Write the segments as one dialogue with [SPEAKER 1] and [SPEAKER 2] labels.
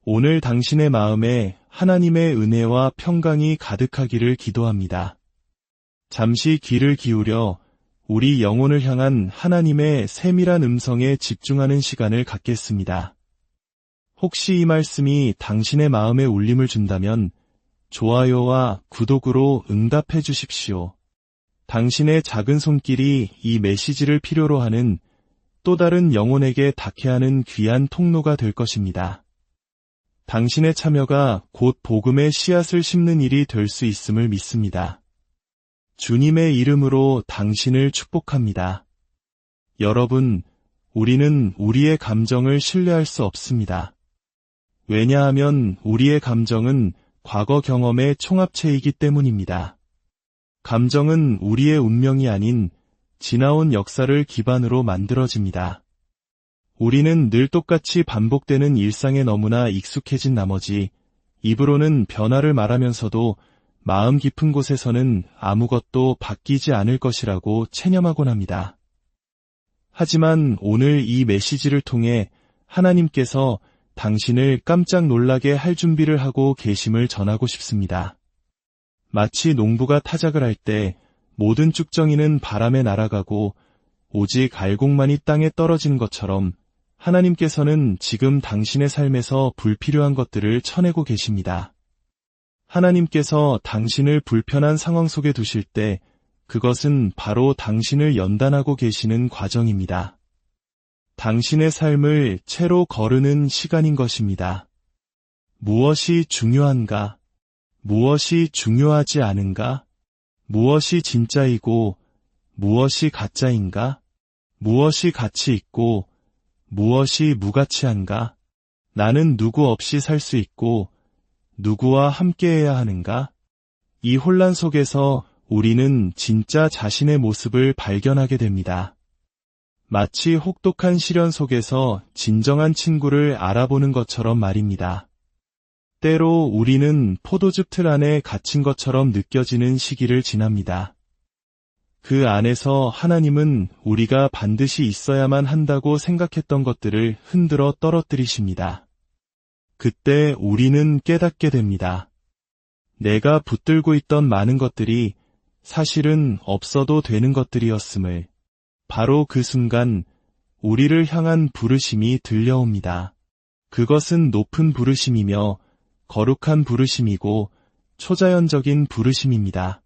[SPEAKER 1] 오늘 당신의 마음에 하나님의 은혜와 평강이 가득하기를 기도합니다. 잠시 귀를 기울여 우리 영혼을 향한 하나님의 세밀한 음성에 집중하는 시간을 갖겠습니다. 혹시 이 말씀이 당신의 마음에 울림을 준다면 좋아요와 구독으로 응답해 주십시오. 당신의 작은 손길이 이 메시지를 필요로 하는 또 다른 영혼에게 닿게 하는 귀한 통로가 될 것입니다. 당신의 참여가 곧 복음의 씨앗을 심는 일이 될 수 있음을 믿습니다. 주님의 이름으로 당신을 축복합니다. 여러분, 우리는 우리의 감정을 신뢰할 수 없습니다. 왜냐하면 우리의 감정은 과거 경험의 총합체이기 때문입니다. 감정은 우리의 운명이 아닌 지나온 역사를 기반으로 만들어집니다. 우리는 늘 똑같이 반복되는 일상에 너무나 익숙해진 나머지 입으로는 변화를 말하면서도 마음 깊은 곳에서는 아무것도 바뀌지 않을 것이라고 체념하곤 합니다. 하지만 오늘 이 메시지를 통해 하나님께서 당신을 깜짝 놀라게 할 준비를 하고 계심을 전하고 싶습니다. 마치 농부가 타작을 할 때 모든 쭉정이는 바람에 날아가고 오직 알곡만이 땅에 떨어지는 것처럼 하나님께서는 지금 당신의 삶에서 불필요한 것들을 쳐내고 계십니다. 하나님께서 당신을 불편한 상황 속에 두실 때 그것은 바로 당신을 연단하고 계시는 과정입니다. 당신의 삶을 채로 거르는 시간인 것입니다. 무엇이 중요한가? 무엇이 중요하지 않은가? 무엇이 진짜이고 무엇이 가짜인가? 무엇이 가치 있고 무엇이 무가치한가? 나는 누구 없이 살 수 있고 누구와 함께해야 하는가? 이 혼란 속에서 우리는 진짜 자신의 모습을 발견하게 됩니다. 마치 혹독한 시련 속에서 진정한 친구를 알아보는 것처럼 말입니다. 때로 우리는 포도즙 틀 안에 갇힌 것처럼 느껴지는 시기를 지납니다. 그 안에서 하나님은 우리가 반드시 있어야만 한다고 생각했던 것들을 흔들어 떨어뜨리십니다. 그때 우리는 깨닫게 됩니다. 내가 붙들고 있던 많은 것들이 사실은 없어도 되는 것들이었음을. 바로 그 순간 우리를 향한 부르심이 들려옵니다. 그것은 높은 부르심이며 거룩한 부르심이고 초자연적인 부르심입니다.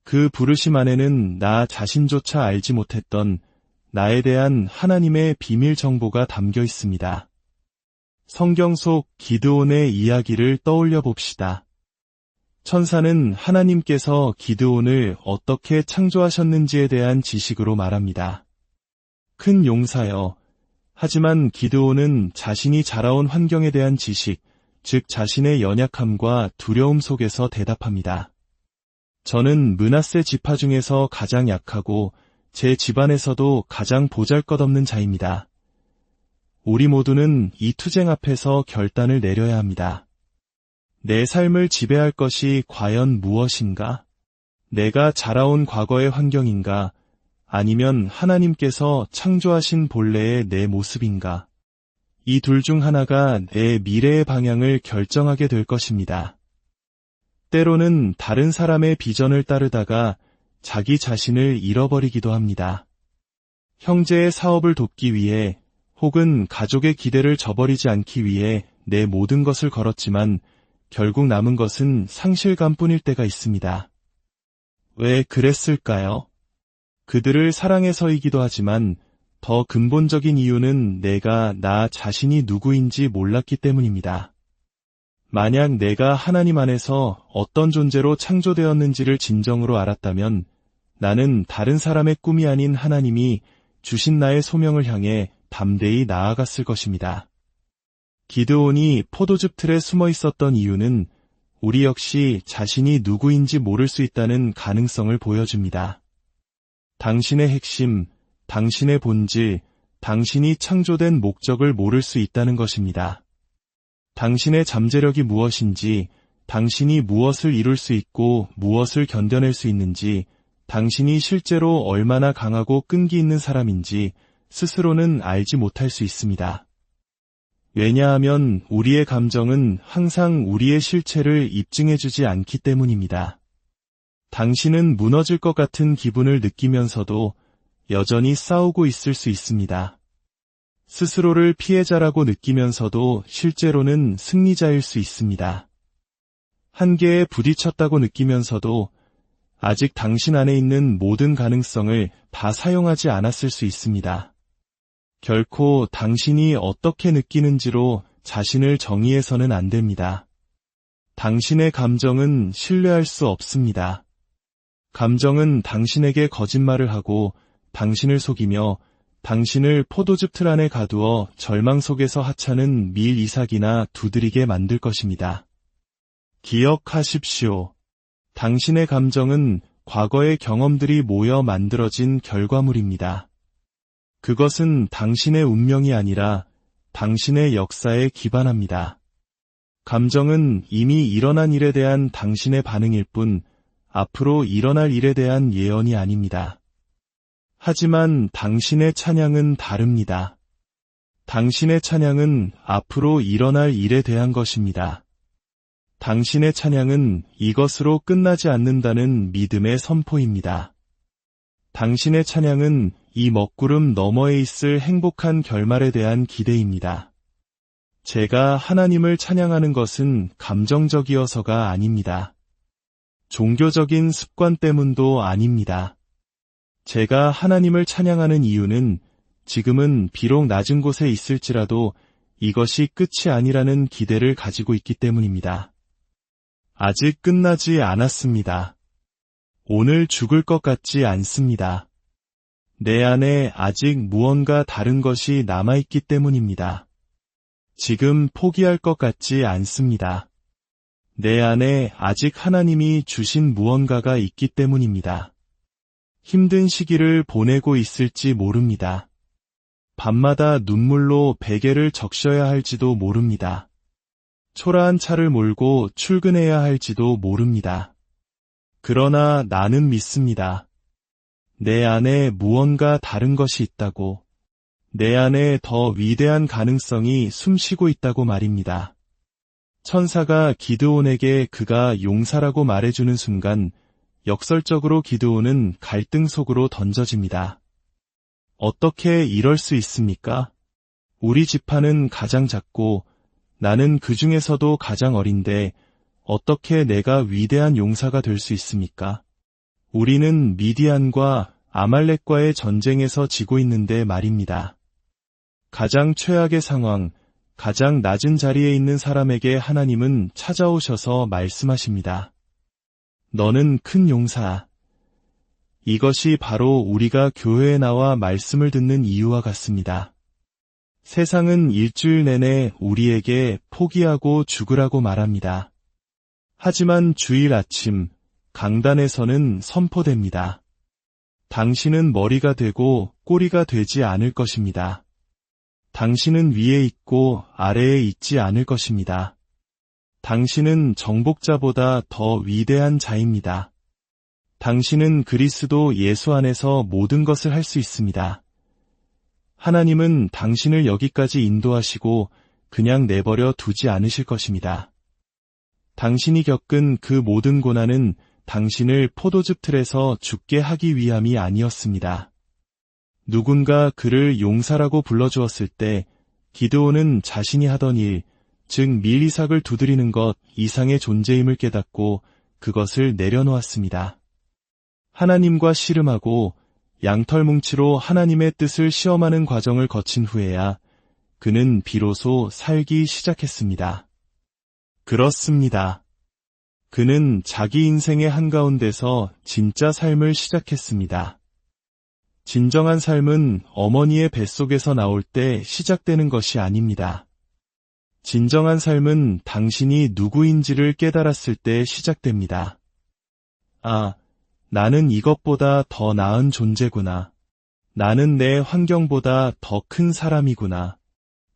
[SPEAKER 1] 그 부르심 안에는 나 자신조차 알지 못했던 나에 대한 하나님의 비밀 정보가 담겨 있습니다. 성경 속 기드온의 이야기를 떠올려 봅시다. 천사는 하나님께서 기드온을 어떻게 창조하셨는지에 대한 지식으로 말합니다. 큰 용사여. 하지만 기드온은 자신이 자라온 환경에 대한 지식, 즉 자신의 연약함과 두려움 속에서 대답합니다. 저는 므낫세 지파 중에서 가장 약하고 제 집안에서도 가장 보잘것없는 자입니다. 우리 모두는 이 투쟁 앞에서 결단을 내려야 합니다. 내 삶을 지배할 것이 과연 무엇인가? 내가 자라온 과거의 환경인가? 아니면 하나님께서 창조하신 본래의 내 모습인가? 이 둘 중 하나가 내 미래의 방향을 결정하게 될 것입니다. 때로는 다른 사람의 비전을 따르다가 자기 자신을 잃어버리기도 합니다. 형제의 사업을 돕기 위해 혹은 가족의 기대를 저버리지 않기 위해 내 모든 것을 걸었지만 결국 남은 것은 상실감뿐일 때가 있습니다. 왜 그랬을까요? 그들을 사랑해서이기도 하지만 더 근본적인 이유는 내가 나 자신이 누구인지 몰랐기 때문입니다. 만약 내가 하나님 안에서 어떤 존재로 창조되었는지를 진정으로 알았다면 나는 다른 사람의 꿈이 아닌 하나님이 주신 나의 소명을 향해 담대히 나아갔을 것입니다. 기드온이 포도즙 틀에 숨어 있었던 이유는 우리 역시 자신이 누구인지 모를 수 있다는 가능성을 보여줍니다. 당신의 핵심, 당신의 본질, 당신이 창조된 목적을 모를 수 있다는 것입니다. 당신의 잠재력이 무엇인지, 당신이 무엇을 이룰 수 있고 무엇을 견뎌낼 수 있는지, 당신이 실제로 얼마나 강하고 끈기 있는 사람인지 스스로는 알지 못할 수 있습니다. 왜냐하면 우리의 감정은 항상 우리의 실체를 입증해주지 않기 때문입니다. 당신은 무너질 것 같은 기분을 느끼면서도 여전히 싸우고 있을 수 있습니다. 스스로를 피해자라고 느끼면서도 실제로는 승리자일 수 있습니다. 한계에 부딪혔다고 느끼면서도 아직 당신 안에 있는 모든 가능성을 다 사용하지 않았을 수 있습니다. 결코 당신이 어떻게 느끼는지로 자신을 정의해서는 안 됩니다. 당신의 감정은 신뢰할 수 없습니다. 감정은 당신에게 거짓말을 하고 당신을 속이며 당신을 포도즙 틀 안에 가두어 절망 속에서 하찮은 밀 이삭이나 두드리게 만들 것입니다. 기억하십시오. 당신의 감정은 과거의 경험들이 모여 만들어진 결과물입니다. 그것은 당신의 운명이 아니라 당신의 역사에 기반합니다. 감정은 이미 일어난 일에 대한 당신의 반응일 뿐 앞으로 일어날 일에 대한 예언이 아닙니다. 하지만 당신의 찬양은 다릅니다. 당신의 찬양은 앞으로 일어날 일에 대한 것입니다. 당신의 찬양은 이것으로 끝나지 않는다는 믿음의 선포입니다. 당신의 찬양은 이 먹구름 너머에 있을 행복한 결말에 대한 기대입니다. 제가 하나님을 찬양하는 것은 감정적이어서가 아닙니다. 종교적인 습관 때문도 아닙니다. 제가 하나님을 찬양하는 이유는 지금은 비록 낮은 곳에 있을지라도 이것이 끝이 아니라는 기대를 가지고 있기 때문입니다. 아직 끝나지 않았습니다. 오늘 죽을 것 같지 않습니다. 내 안에 아직 무언가 다른 것이 남아있기 때문입니다. 지금 포기할 것 같지 않습니다. 내 안에 아직 하나님이 주신 무언가가 있기 때문입니다. 힘든 시기를 보내고 있을지 모릅니다. 밤마다 눈물로 베개를 적셔야 할지도 모릅니다. 초라한 차를 몰고 출근해야 할지도 모릅니다. 그러나 나는 믿습니다. 내 안에 무언가 다른 것이 있다고, 내 안에 더 위대한 가능성이 숨쉬고 있다고 말입니다. 천사가 기드온에게 그가 용사라고 말해주는 순간 역설적으로 기드온은 갈등 속으로 던져집니다. 어떻게 이럴 수 있습니까? 우리 지파는 가장 작고 나는 그 중에서도 가장 어린데 어떻게 내가 위대한 용사가 될 수 있습니까? 우리는 미디안과 아말렉과의 전쟁에서 지고 있는데 말입니다. 가장 최악의 상황, 가장 낮은 자리에 있는 사람에게 하나님은 찾아오셔서 말씀하십니다. 너는 큰 용사. 이것이 바로 우리가 교회에 나와 말씀을 듣는 이유와 같습니다. 세상은 일주일 내내 우리에게 포기하고 죽으라고 말합니다. 하지만 주일 아침 강단에서는 선포됩니다. 당신은 머리가 되고 꼬리가 되지 않을 것입니다. 당신은 위에 있고 아래에 있지 않을 것입니다. 당신은 정복자보다 더 위대한 자입니다. 당신은 그리스도 예수 안에서 모든 것을 할 수 있습니다. 하나님은 당신을 여기까지 인도하시고 그냥 내버려 두지 않으실 것입니다. 당신이 겪은 그 모든 고난은 당신을 포도즙 틀에서 죽게 하기 위함이 아니었습니다. 누군가 그를 용사라고 불러주었을 때 기드온은 자신이 하던 일, 즉 밀 이삭을 두드리는 것 이상의 존재임을 깨닫고 그것을 내려놓았습니다. 하나님과 씨름하고 양털뭉치로 하나님의 뜻을 시험하는 과정을 거친 후에야 그는 비로소 살기 시작했습니다. 그렇습니다. 그는 자기 인생의 한가운데서 진짜 삶을 시작했습니다. 진정한 삶은 어머니의 뱃속에서 나올 때 시작되는 것이 아닙니다. 진정한 삶은 당신이 누구인지를 깨달았을 때 시작됩니다. 아, 나는 이것보다 더 나은 존재구나. 나는 내 환경보다 더 큰 사람이구나.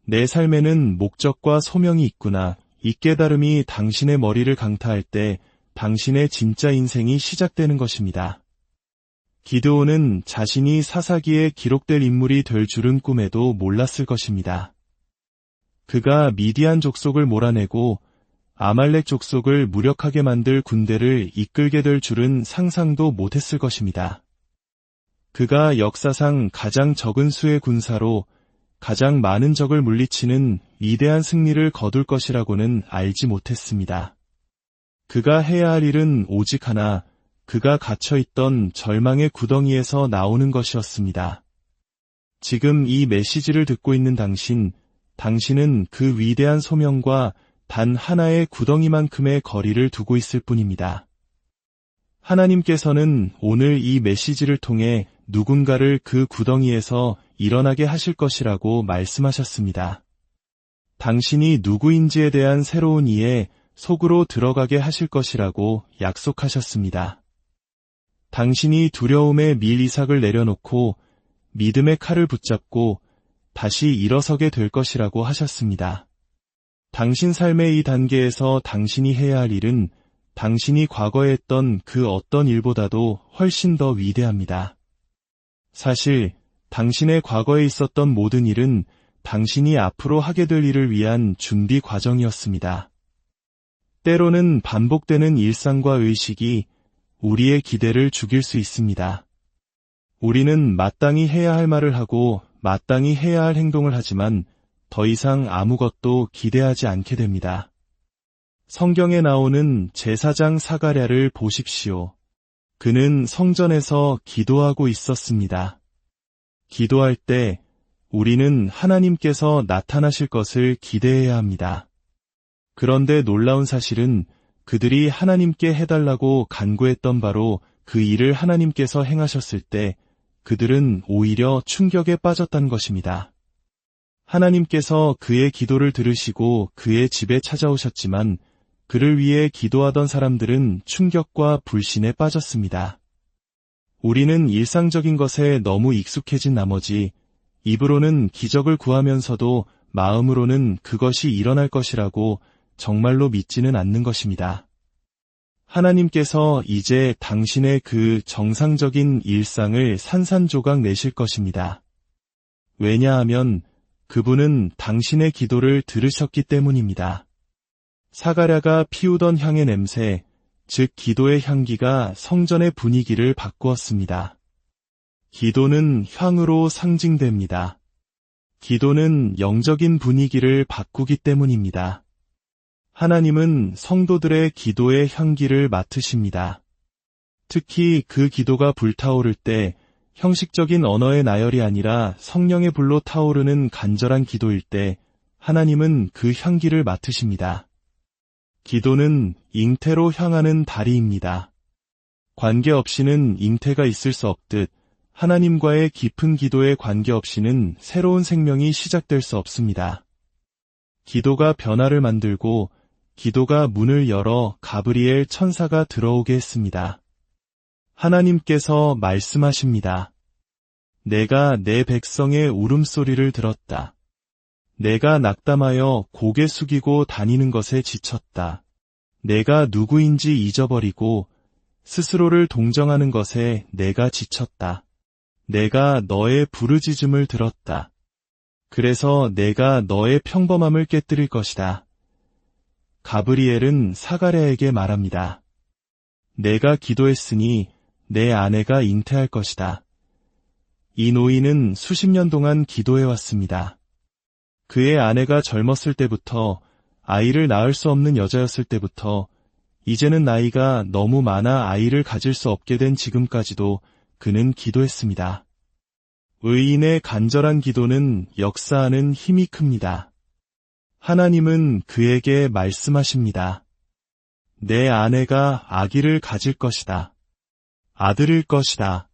[SPEAKER 1] 내 삶에는 목적과 소명이 있구나. 이 깨달음이 당신의 머리를 강타할 때 당신의 진짜 인생이 시작되는 것입니다. 기드온은 자신이 사사기에 기록될 인물이 될 줄은 꿈에도 몰랐을 것입니다. 그가 미디안 족속을 몰아내고 아말렉 족속을 무력하게 만들 군대를 이끌게 될 줄은 상상도 못했을 것입니다. 그가 역사상 가장 적은 수의 군사로 가장 많은 적을 물리치는 위대한 승리를 거둘 것이라고는 알지 못했습니다. 그가 해야 할 일은 오직 하나, 그가 갇혀있던 절망의 구덩이에서 나오는 것이었습니다. 지금 이 메시지를 듣고 있는 당신은 그 위대한 소명과 단 하나의 구덩이만큼의 거리를 두고 있을 뿐입니다. 하나님께서는 오늘 이 메시지를 통해 누군가를 그 구덩이에서 일어나게 하실 것이라고 말씀하셨습니다. 당신이 누구인지에 대한 새로운 이해 속으로 들어가게 하실 것이라고 약속하셨습니다. 당신이 두려움의 밀이삭을 내려놓고 믿음의 칼을 붙잡고 다시 일어서게 될 것이라고 하셨습니다. 당신 삶의 이 단계에서 당신이 해야 할 일은 당신이 과거에 했던 그 어떤 일보다도 훨씬 더 위대합니다. 사실 당신의 과거에 있었던 모든 일은 당신이 앞으로 하게 될 일을 위한 준비 과정이었습니다. 때로는 반복되는 일상과 의식이 우리의 기대를 죽일 수 있습니다. 우리는 마땅히 해야 할 말을 하고 마땅히 해야 할 행동을 하지만 더 이상 아무것도 기대하지 않게 됩니다. 성경에 나오는 제사장 사가랴를 보십시오. 그는 성전에서 기도하고 있었습니다. 기도할 때 우리는 하나님께서 나타나실 것을 기대해야 합니다. 그런데 놀라운 사실은 그들이 하나님께 해달라고 간구했던 바로 그 일을 하나님께서 행하셨을 때 그들은 오히려 충격에 빠졌다는 것입니다. 하나님께서 그의 기도를 들으시고 그의 집에 찾아오셨지만 그를 위해 기도하던 사람들은 충격과 불신에 빠졌습니다. 우리는 일상적인 것에 너무 익숙해진 나머지 입으로는 기적을 구하면서도 마음으로는 그것이 일어날 것이라고 정말로 믿지는 않는 것입니다. 하나님께서 이제 당신의 그 정상적인 일상을 산산조각 내실 것입니다. 왜냐하면 그분은 당신의 기도를 들으셨기 때문입니다. 사가랴가 피우던 향의 냄새, 즉 기도의 향기가 성전의 분위기를 바꾸었습니다. 기도는 향으로 상징됩니다. 기도는 영적인 분위기를 바꾸기 때문입니다. 하나님은 성도들의 기도의 향기를 맡으십니다. 특히 그 기도가 불타오를 때 형식적인 언어의 나열이 아니라 성령의 불로 타오르는 간절한 기도일 때 하나님은 그 향기를 맡으십니다. 기도는 잉태로 향하는 다리입니다. 관계없이는 잉태가 있을 수 없듯 하나님과의 깊은 기도에 관계없이는 새로운 생명이 시작될 수 없습니다. 기도가 변화를 만들고 기도가 문을 열어 가브리엘 천사가 들어오게 했습니다. 하나님께서 말씀하십니다. 내가 내 백성의 울음소리를 들었다. 내가 낙담하여 고개 숙이고 다니는 것에 지쳤다. 내가 누구인지 잊어버리고 스스로를 동정하는 것에 내가 지쳤다. 내가 너의 부르짖음을 들었다. 그래서 내가 너의 평범함을 깨뜨릴 것이다. 가브리엘은 사가랴에게 말합니다. 내가 기도했으니 내 아내가 잉태할 것이다. 이 노인은 수십 년 동안 기도해왔습니다. 그의 아내가 젊었을 때부터 아이를 낳을 수 없는 여자였을 때부터 이제는 나이가 너무 많아 아이를 가질 수 없게 된 지금까지도 그는 기도했습니다. 의인의 간절한 기도는 역사하는 힘이 큽니다. 하나님은 그에게 말씀하십니다. 내 아내가 아기를 가질 것이다. 아들일 것이다.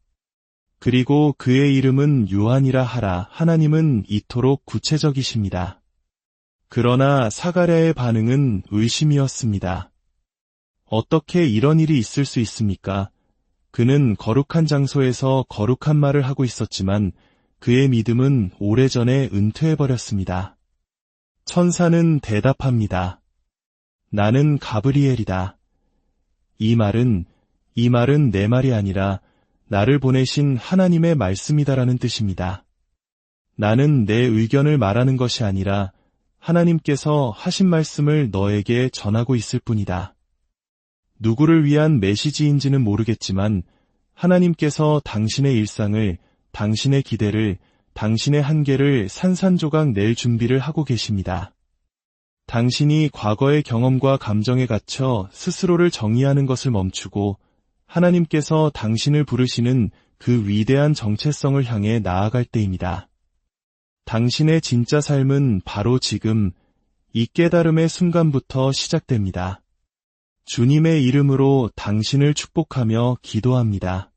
[SPEAKER 1] 그리고 그의 이름은 요한이라 하라. 하나님은 이토록 구체적이십니다. 그러나 사가랴의 반응은 의심이었습니다. 어떻게 이런 일이 있을 수 있습니까? 그는 거룩한 장소에서 거룩한 말을 하고 있었지만 그의 믿음은 오래전에 은퇴해버렸습니다. 천사는 대답합니다. 나는 가브리엘이다. 이 말은 내 말이 아니라 나를 보내신 하나님의 말씀이다라는 뜻입니다. 나는 내 의견을 말하는 것이 아니라 하나님께서 하신 말씀을 너에게 전하고 있을 뿐이다. 누구를 위한 메시지인지는 모르겠지만 하나님께서 당신의 일상을, 당신의 기대를, 당신의 한계를 산산조각 낼 준비를 하고 계십니다. 당신이 과거의 경험과 감정에 갇혀 스스로를 정의하는 것을 멈추고 하나님께서 당신을 부르시는 그 위대한 정체성을 향해 나아갈 때입니다. 당신의 진짜 삶은 바로 지금 이 깨달음의 순간부터 시작됩니다. 주님의 이름으로 당신을 축복하며 기도합니다.